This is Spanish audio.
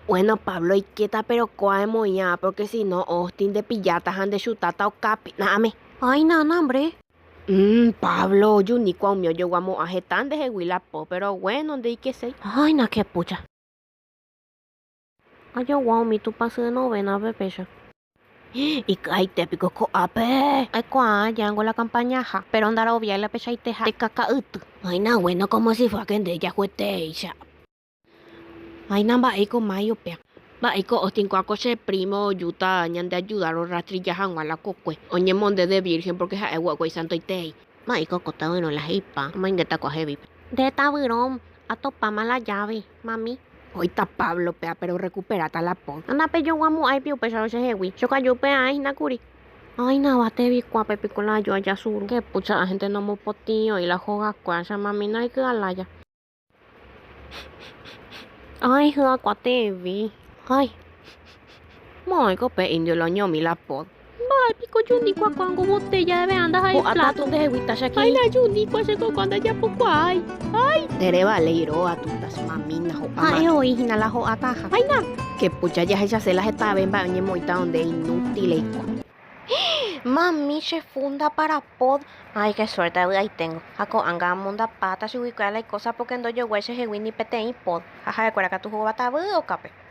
Bueno, Pablo, y quieta, pero cuál moña, porque si no, Austin de pillatas han de chutata o capi. Name. Ay, nana, hombre. Pablo, yo ni cuau mío, yo guamo a jetan de jehuila po, pero bueno, de que sé. Ay, na, qué pucha. Ay, yo, wow, mi tu pase de novena, pepecha. Y ay, te pico co ape. Ay, cuá, ya hago la campaña, ja. Pero andar a obviar la pecha y teja. Te caca utu. Ay, na, bueno, como si fuera que de ella juete ya. Ay, na, va eco mayo pea. Va eco Austin coche primo, yuta, ñan de ayudar o rastrilla a la cocue. Oñe monde de virgen porque ja egua y santo y te. Maico, cota, bueno, la jipa. Mangueta, coa heavy. De taburón, a topama la llave, mami. Oita Pablo, pea, pero recupérate la po. Anda, pe yo guamo, ay, piu, pecha, se hewi. Yo cayó, pe, ay, na, curi. Ay, na, bate, vi, cuá, pepi, con la yo, allá, sur. Que pucha, la gente no mo potío y la joga, cuá, esa mami, no hay que alaya. Ay, joda, cuá, te vi. Ay. Moico pe indio lo ñomi la po. Ay, pico, yo ni cuá, cuángo botella de veandas, ay, O ata tu de jehuita aquí. Ay, la Juni, pues se cuando ya poco ay. Tere vale iro a tu tas mamina ho Ay, ama. oí, la jo ataja. Ay na. Que pucha ya ella se las está ven bañe moita donde inútil y cua. Mami, se funda para pod. Ay, qué suerte ahí tengo. Ako, anga munda pata, si ubica la cosa porque ando yo, güey, se ni pete y pod. Ajá, de cuera que tu jugo bata o cape.